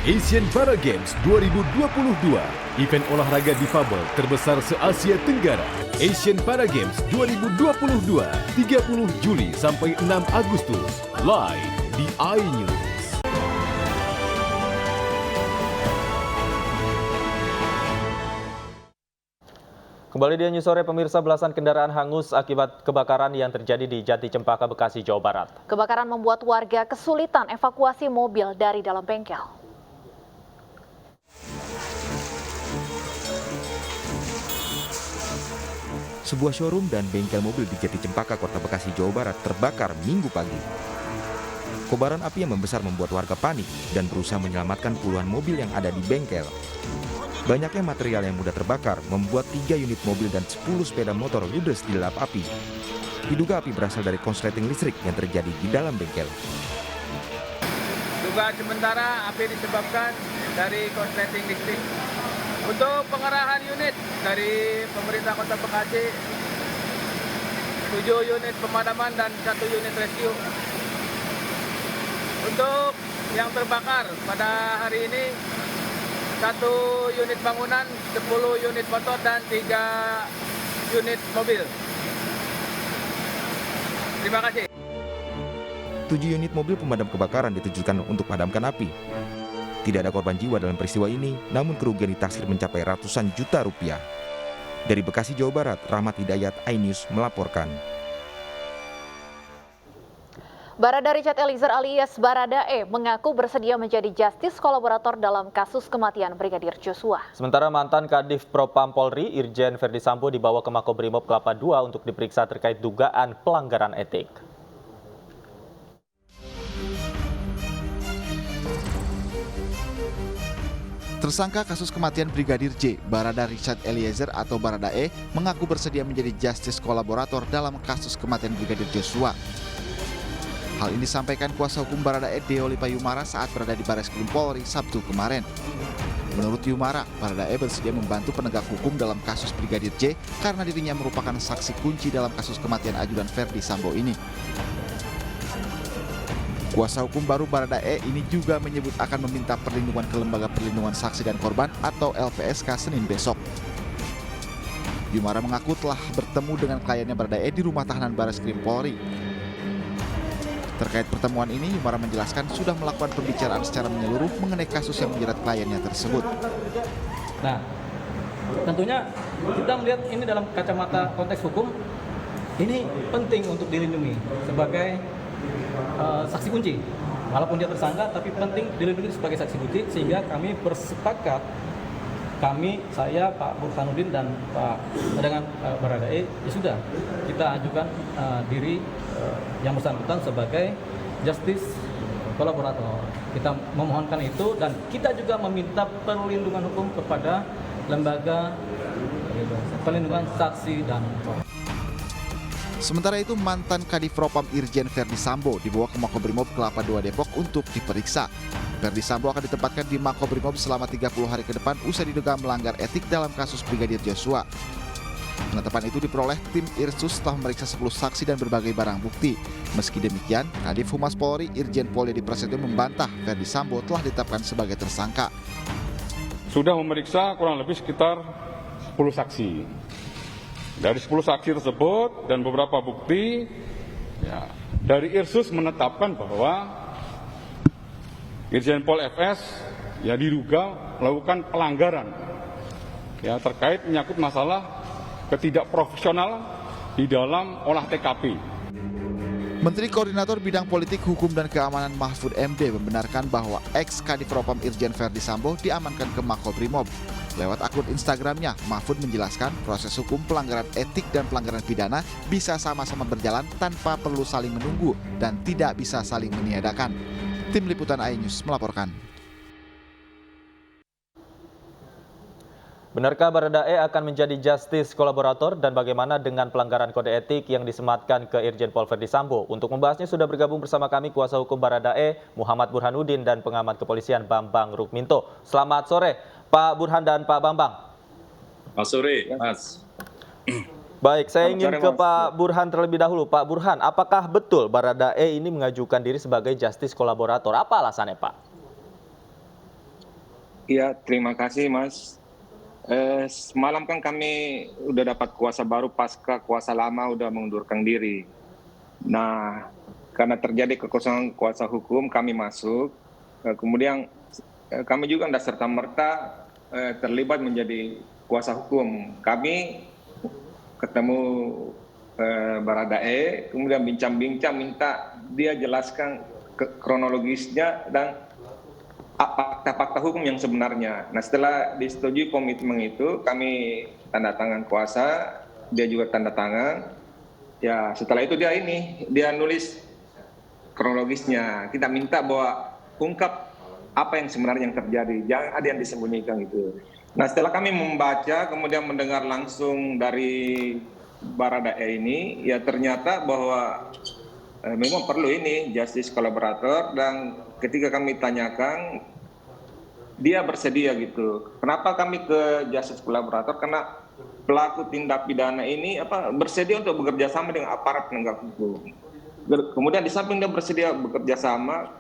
Asian Para Games 2022, event olahraga difabel terbesar se-Asia Tenggara. Asian Para Games 2022, 30 Juli sampai 6 Agustus, live di iNews. Kembali di News Sore, pemirsa, belasan kendaraan hangus akibat kebakaran yang terjadi di Jati Cempaka, Bekasi, Jawa Barat. Kebakaran membuat warga kesulitan evakuasi mobil dari dalam bengkel. Sebuah showroom dan bengkel mobil di Jati Cempaka, Kota Bekasi, Jawa Barat terbakar Minggu pagi. Kobaran api yang membesar membuat warga panik dan berusaha menyelamatkan puluhan mobil yang ada di bengkel. Banyaknya material yang mudah terbakar membuat 3 unit mobil dan 10 sepeda motor ludes dilalap api. Diduga api berasal dari konsleting listrik yang terjadi di dalam bengkel. Dugaan sementara api disebabkan dari konsleting listrik. Untuk pengerahan unit dari pemerintah Kota Bekasi, 7 unit pemadaman dan 1 unit rescue. Untuk yang terbakar pada hari ini, 1 unit bangunan, 10 unit motor, dan 3 unit mobil. Terima kasih. 7 unit mobil pemadam kebakaran ditujukan untuk padamkan api. Tidak ada korban jiwa dalam peristiwa ini, namun kerugian ditaksir mencapai ratusan juta rupiah. Dari Bekasi, Jawa Barat, Rahmat Hidayat, iNews melaporkan. Barada Richard Eliezer alias Baradae mengaku bersedia menjadi justice kolaborator dalam kasus kematian Brigadir Joshua. Sementara mantan Kadif Propam Polri, Irjen Verdi Sambo dibawa ke Makobrimob Kelapa II untuk diperiksa terkait dugaan pelanggaran etik. Tersangka kasus kematian Brigadir J, Barada Richard Eliezer atau Baradae, mengaku bersedia menjadi justice kolaborator dalam kasus kematian Brigadir Joshua. Hal ini disampaikan kuasa hukum Baradae Deolipa Yumara saat berada di Bareskrim Polri Sabtu kemarin. Menurut Yumara, Baradae bersedia membantu penegak hukum dalam kasus Brigadir J karena dirinya merupakan saksi kunci dalam kasus kematian ajudan Verdi Sambo ini. Kuasa hukum baru Baradae ini juga menyebut akan meminta perlindungan ke Lembaga Perlindungan Saksi dan Korban atau LPSK Senin besok. Yumara mengaku telah bertemu dengan kliennya Baradae di rumah tahanan Bareskrim Polri. Terkait pertemuan ini, Yumara menjelaskan sudah melakukan pembicaraan secara menyeluruh mengenai kasus yang menjerat kliennya tersebut. Nah, tentunya kita melihat ini dalam kacamata konteks hukum, ini penting untuk dilindungi sebagai saksi kunci. Walaupun dia tersangka, tapi penting dilindungi sebagai saksi kunci, sehingga kami bersepakat, saya, Pak Burhanuddin dan dengan Baradae, ya sudah kita ajukan diri yang bersangkutan sebagai justice kolaborator. Kita memohonkan itu dan kita juga meminta perlindungan hukum kepada lembaga perlindungan saksi dan korban. Sementara itu, mantan Kadif Propam Irjen Verdi Sambo dibawa ke Makobrimob Kelapa II Depok untuk diperiksa. Verdi Sambo akan ditempatkan di Makobrimob selama 30 hari ke depan usai diduga melanggar etik dalam kasus Brigadir Joshua. Penetapan itu diperoleh tim Irsus setelah memeriksa 10 saksi dan berbagai barang bukti. Meski demikian, Kadif Humas Polri Irjen Pol Dedy Prasetyo membantah Verdi Sambo telah ditetapkan sebagai tersangka. Sudah memeriksa kurang lebih sekitar 10 saksi. Dari 10 saksi tersebut dan beberapa bukti, dari Irsus menetapkan bahwa Irjen Pol FS diduga melakukan pelanggaran terkait menyangkut masalah ketidakprofesional di dalam olah TKP. Menteri Koordinator Bidang Politik, Hukum, dan Keamanan Mahfud MD membenarkan bahwa ex-Kadif Propam Irjen Verdi Sambo diamankan ke Makobrimob. Lewat akun Instagramnya, Mahfud menjelaskan proses hukum pelanggaran etik dan pelanggaran pidana bisa sama-sama berjalan tanpa perlu saling menunggu dan tidak bisa saling meniadakan. Tim Liputan iNews melaporkan. Benarkah Baradae akan menjadi justice kolaborator dan bagaimana dengan pelanggaran kode etik yang disematkan ke Irjen Pol Verdi Sambo? Untuk membahasnya sudah bergabung bersama kami kuasa hukum Baradae Muhammad Burhanuddin dan pengamat kepolisian Bambang Rukminto. Selamat sore Pak Burhan dan Pak Bambang. Selamat sore, Mas. Baik, saya ingin ke Pak Burhan terlebih dahulu. Pak Burhan, apakah betul Baradae ini mengajukan diri sebagai justice kolaborator? Apa alasannya, Pak? Iya, terima kasih Mas. Semalam kan kami udah dapat kuasa baru pasca kuasa lama udah mengundurkan diri. Nah, karena terjadi kekosongan kuasa hukum, kami masuk. Kemudian kami juga tidak serta-merta terlibat menjadi kuasa hukum. Kami ketemu Baradae, kemudian bincang-bincang minta dia jelaskan kronologisnya dan fakta-fakta hukum yang sebenarnya. Nah, setelah disetujui komitmen itu, kami tanda tangan kuasa, dia juga tanda tangan. Ya, setelah itu dia nulis kronologisnya. Kita minta bahwa ungkap apa yang sebenarnya yang terjadi, jangan ada yang disembunyikan gitu. Nah, setelah kami membaca, kemudian mendengar langsung dari Baradae ini, ya ternyata bahwa memang perlu ini justice collaborator, dan ketika kami tanyakan dia bersedia gitu. Kenapa kami ke justice collaborator? Karena pelaku tindak pidana ini bersedia untuk bekerja sama dengan aparat penegak hukum. Kemudian di samping dia bersedia bekerja sama,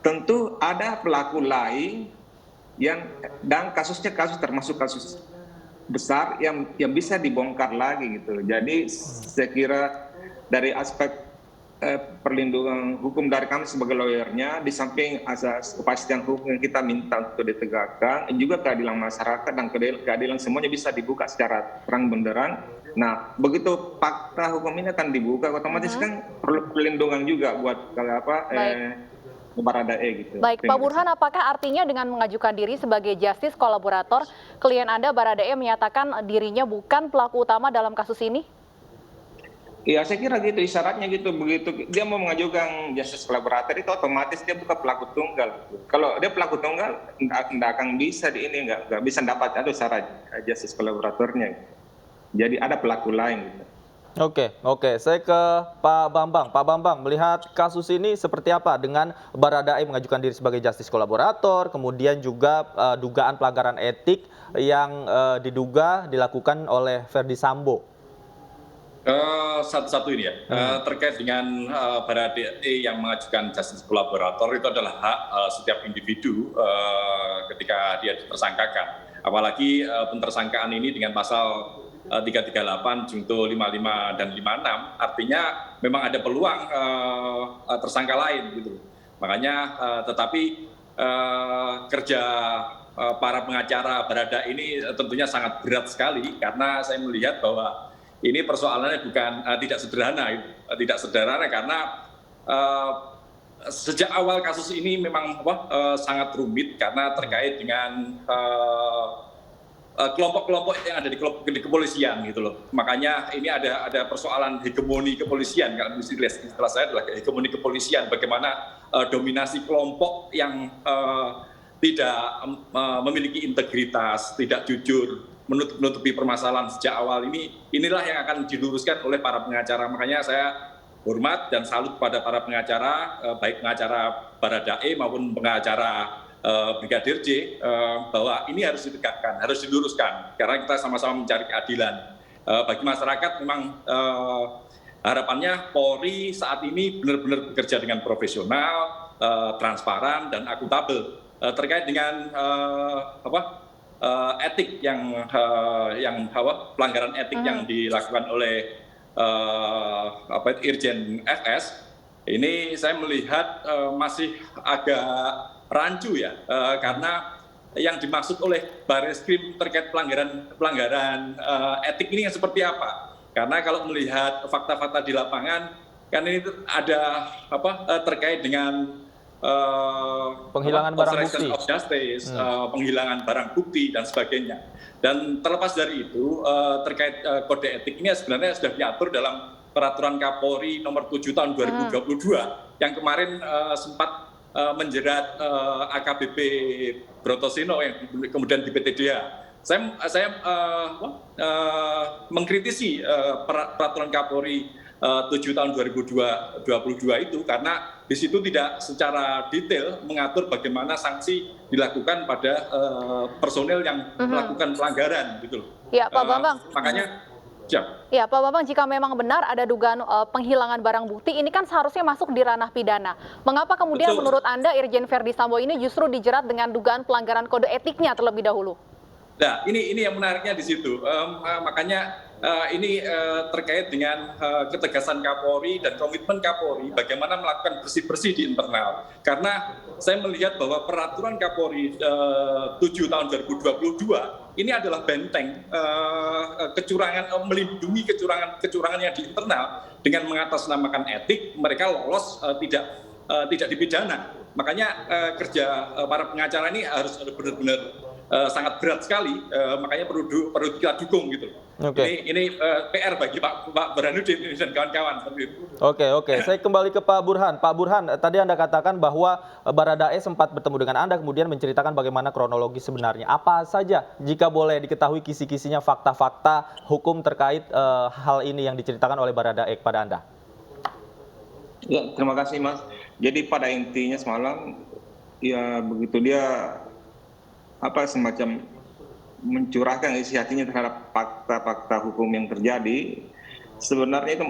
tentu ada pelaku lain dan kasusnya termasuk kasus besar yang bisa dibongkar lagi gitu. Jadi saya kira dari aspek perlindungan hukum dari kami sebagai lawyernya, di samping asas kepastian hukum yang kita minta untuk ditegakkan, juga keadilan masyarakat dan keadilan semuanya bisa dibuka secara terang benderang. Nah, begitu fakta hukum ini akan dibuka, otomatis kan perlu perlindungan juga buat Baradae gitu. Baik, Pak Burhan, apakah artinya dengan mengajukan diri sebagai justice kolaborator, klien Anda Baradae menyatakan dirinya bukan pelaku utama dalam kasus ini? Iya, saya kira gitu, isyaratnya gitu. Begitu dia mau mengajukan justice kolaborator, itu otomatis dia bukan pelaku tunggal. Kalau dia pelaku tunggal, nggak akan bisa nggak bisa dapat syarat justice kolaboratornya. Jadi ada pelaku lain gitu. Oke, saya ke Pak Bambang. Pak Bambang, melihat kasus ini seperti apa dengan Baradae mengajukan diri sebagai justice kolaborator, kemudian juga dugaan pelanggaran etik yang diduga dilakukan oleh Ferdi Sambo? Satu-satu ini ya, terkait dengan Baradae yang mengajukan justice kolaborator, itu adalah hak setiap individu ketika dia ditersangkakan. Apalagi pentersangkaan ini dengan pasal 338, Junto 55 dan 56, artinya memang ada peluang tersangka lain gitu. Makanya tetapi kerja para pengacara Baradae ini tentunya sangat berat sekali, karena saya melihat bahwa ini persoalannya bukan tidak sederhana karena sejak awal kasus ini memang sangat rumit karena terkait dengan kelompok-kelompok yang ada di kepolisian gitu loh. Makanya ini ada persoalan hegemoni kepolisian, kalau istilah saya adalah hegemoni kepolisian, bagaimana dominasi kelompok yang tidak memiliki integritas, tidak jujur, menutupi permasalahan sejak awal inilah yang akan diluruskan oleh para pengacara. Makanya saya hormat dan salut pada para pengacara, baik pengacara Baradae maupun pengacara Brigadir J, bahwa ini harus ditegakkan, harus diluruskan, karena kita sama-sama mencari keadilan. Bagi masyarakat memang harapannya Polri saat ini benar-benar bekerja dengan profesional, transparan dan akuntabel terkait dengan etik pelanggaran etik yang dilakukan oleh Irjen FS. Ini saya melihat masih agak rancu ya, karena yang dimaksud oleh Barreskrim terkait pelanggaran etik ini yang seperti apa? Karena kalau melihat fakta-fakta di lapangan, kan ini ada terkait dengan penghilangan barang bukti, penghilangan barang bukti dan sebagainya. Dan terlepas dari itu, terkait kode etik ini sebenarnya sudah diatur dalam Peraturan Kapolri Nomor 7 Tahun 2022 yang kemarin sempat menjerat AKBP Brotoseno yang kemudian di PTDH. Saya mengkritisi Peraturan Kapolri 7 Tahun 2022 itu, karena di situ tidak secara detail mengatur bagaimana sanksi dilakukan pada personel yang melakukan pelanggaran gitu loh. Ya, Pak Bambang. Siap. Ya, Pak Bambang, jika memang benar ada dugaan penghilangan barang bukti, ini kan seharusnya masuk di ranah pidana. Mengapa kemudian Betul. menurut Anda Irjen Verdi Sambo ini justru dijerat dengan dugaan pelanggaran kode etiknya terlebih dahulu? Nah, ini yang menariknya di situ. Makanya ini terkait dengan ketegasan Kapolri dan komitmen Kapolri bagaimana melakukan bersih-bersih di internal. Karena saya melihat bahwa peraturan Kapolri 7 tahun 2022 ini adalah benteng kecurangan, melindungi kecurangan yang di internal dengan mengatasnamakan etik, mereka lolos tidak dipidana. Makanya kerja para pengacara ini harus benar-benar sangat berat sekali, makanya perlu kita dukung gitu. Oke. Ini PR bagi Pak Burhanuddin dan kawan-kawan seperti itu. Oke. Saya kembali ke Pak Burhan. Pak Burhan, tadi Anda katakan bahwa Baradae sempat bertemu dengan Anda, kemudian menceritakan bagaimana kronologi sebenarnya. Apa saja, jika boleh diketahui kisi-kisinya, fakta-fakta hukum terkait hal ini yang diceritakan oleh Baradae kepada Anda? Ya, terima kasih Mas. Jadi pada intinya semalam, ya begitu dia semacam mencurahkan isi hatinya terhadap fakta-fakta hukum yang terjadi. Sebenarnya itu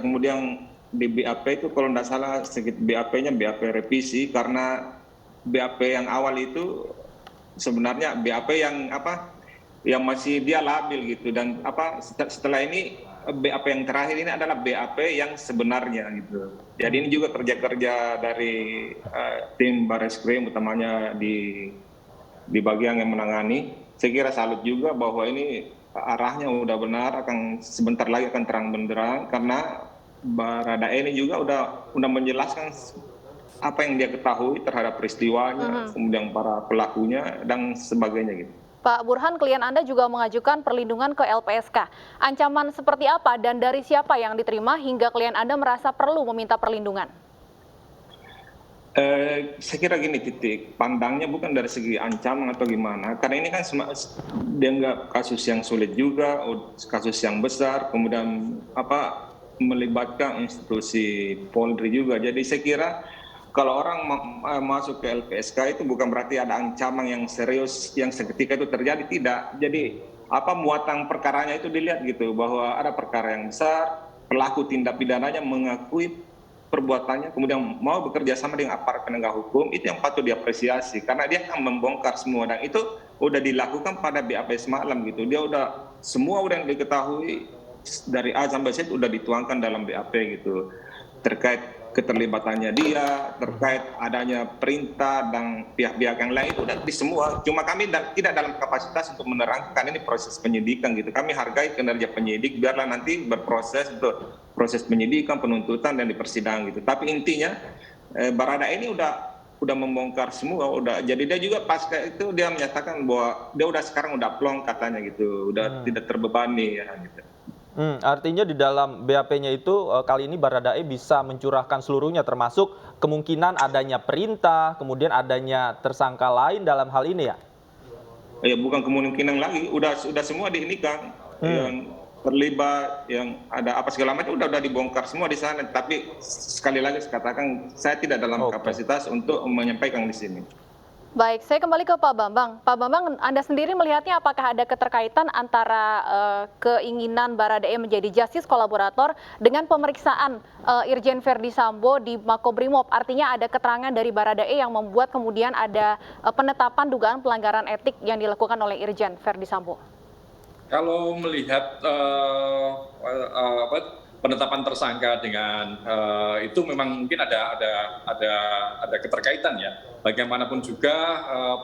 kemudian di BAP itu kalau tidak salah sedikit BAP-nya BAP revisi, karena BAP yang awal itu sebenarnya BAP yang masih dia labil gitu, dan setelah ini BAP yang terakhir ini adalah BAP yang sebenarnya gitu. Jadi ini juga kerja-kerja dari tim Barreskrim utamanya di bagian yang menangani. Saya kira salut juga bahwa ini arahnya udah benar, sebentar lagi akan terang benderang, karena Baradae ini juga udah menjelaskan apa yang dia ketahui terhadap peristiwanya, kemudian para pelakunya dan sebagainya gitu. Pak Burhan, klien Anda juga mengajukan perlindungan ke LPSK. Ancaman seperti apa dan dari siapa yang diterima hingga klien Anda merasa perlu meminta perlindungan? Saya kira gini, titik pandangnya bukan dari segi ancaman atau gimana, karena ini kan dianggap kasus yang sulit juga, kasus yang besar, kemudian melibatkan institusi Polri juga. Jadi saya kira kalau orang masuk ke LPSK itu bukan berarti ada ancaman yang serius yang seketika itu terjadi, tidak. Jadi muatan perkaranya itu dilihat gitu, bahwa ada perkara yang besar, pelaku tindak pidananya mengakui perbuatannya, kemudian mau bekerja sama dengan aparat penegak hukum, itu yang patut diapresiasi, karena dia akan membongkar semua, dan itu udah dilakukan pada BAP semalam gitu. Dia semua yang diketahui dari A sampai Z udah dituangkan dalam BAP gitu, terkait keterlibatannya dia, terkait adanya perintah dan pihak-pihak yang lain, itu udah di semua. Cuma kami tidak dalam kapasitas untuk menerangkan, ini proses penyidikan gitu. Kami hargai kinerja penyidik, biarlah nanti berproses untuk proses penyidikan, penuntutan dan di persidangan gitu. Tapi intinya Baradae ini udah membongkar semua, jadi dia juga pasca itu dia menyatakan bahwa dia sekarang udah plong katanya gitu, udah tidak terbebani ya gitu. Artinya di dalam BAP-nya itu kali ini Baradae bisa mencurahkan seluruhnya, termasuk kemungkinan adanya perintah, kemudian adanya tersangka lain dalam hal ini ya? Ya bukan kemungkinan lagi, udah semua diinikan, yang terlibat, yang ada apa segala macam udah dibongkar semua di sana. Tapi sekali lagi saya katakan, saya tidak dalam kapasitas untuk menyampaikan di sini. Baik, saya kembali ke Pak Bambang. Pak Bambang, Anda sendiri melihatnya apakah ada keterkaitan antara keinginan Baradae menjadi justice kolaborator dengan pemeriksaan Irjen Verdi Sambo di Makobrimob? Artinya ada keterangan dari Baradae yang membuat kemudian ada penetapan dugaan pelanggaran etik yang dilakukan oleh Irjen Verdi Sambo. Kalau melihat penetapan tersangka dengan itu memang mungkin ada keterkaitan ya. Bagaimanapun juga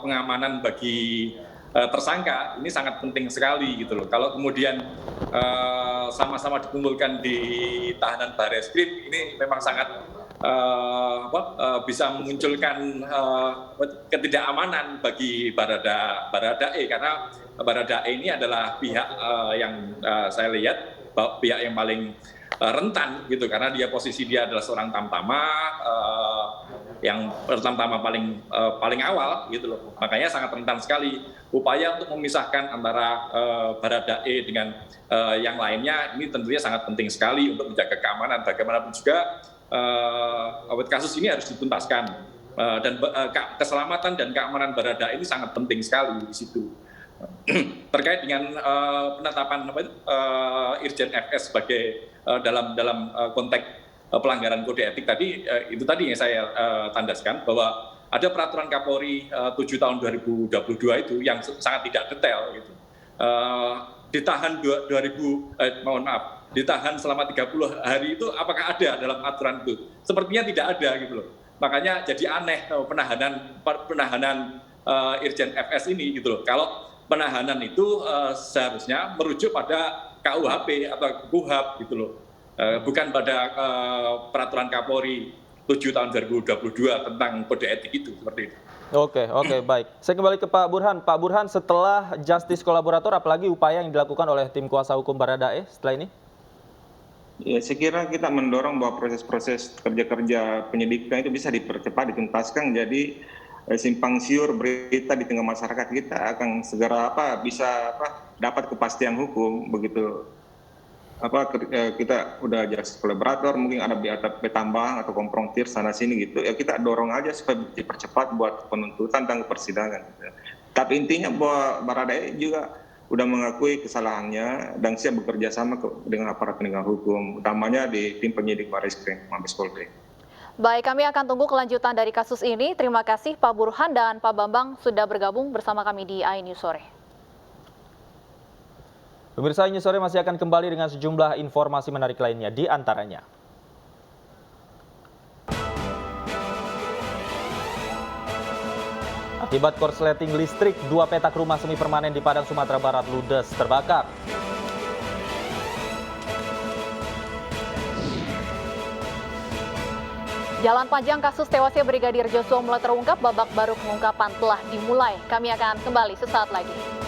pengamanan bagi tersangka ini sangat penting sekali gitu loh. Kalau kemudian sama-sama dikumpulkan di tahanan Barreskrim, ini memang sangat bisa memunculkan ketidakamanan bagi Baradae, karena Baradae ini adalah pihak yang saya lihat pihak yang paling rentan gitu, karena posisi dia adalah seorang tamtama yang pertama paling awal gitu loh. Makanya sangat rentan sekali. Upaya untuk memisahkan antara Baradae dengan yang lainnya ini tentunya sangat penting sekali untuk menjaga keamanan. Bagaimanapun juga kasus ini harus dituntaskan dan keselamatan dan keamanan Baradae ini sangat penting sekali di situ. terkait dengan penetapan Irjen FS sebagai dalam konteks pelanggaran kode etik tadi, itu tadi yang saya tandaskan bahwa ada peraturan Kapolri 7 tahun 2022 itu yang sangat tidak detail gitu. Ditahan ditahan selama 30 hari itu apakah ada dalam aturan itu? Sepertinya tidak ada gitu loh. Makanya jadi aneh penahanan Irjen FS ini gitu loh. Kalau penahanan itu seharusnya merujuk pada KUHP atau KUHAP gitu loh, bukan pada peraturan Kapolri 7 tahun 2022 tentang kode etik itu, seperti itu. Oke, baik. Saya kembali ke Pak Burhan. Pak Burhan, setelah justice kolaborator, apalagi upaya yang dilakukan oleh tim kuasa hukum Baradae setelah ini? Ya, saya kira kita mendorong bahwa proses-proses kerja-kerja penyidikan itu bisa dipercepat, dituntaskan, jadi simpang siur berita di tengah masyarakat kita akan segera bisa dapat kepastian hukum begitu. Kita udah justice kolaborator, mungkin ada tambahan atau komprontir sana sini gitu. Ya kita dorong aja supaya dipercepat buat penuntutan dan persidangan. Tapi intinya bahwa Baradae juga udah mengakui kesalahannya dan siap bekerja sama dengan aparat penegak hukum, utamanya di tim penyidik Barreskrim Mabes Polri. Baik, kami akan tunggu kelanjutan dari kasus ini. Terima kasih Pak Burhan dan Pak Bambang sudah bergabung bersama kami di iNews Sore. Pemirsa, iNews Sore masih akan kembali dengan sejumlah informasi menarik lainnya, di antaranya. Akibat korsleting listrik, 2 petak rumah semi permanen di Padang, Sumatera Barat ludes terbakar. Jalan panjang kasus tewasnya Brigadir Joshua mulai terungkap, babak baru pengungkapan telah dimulai. Kami akan kembali sesaat lagi.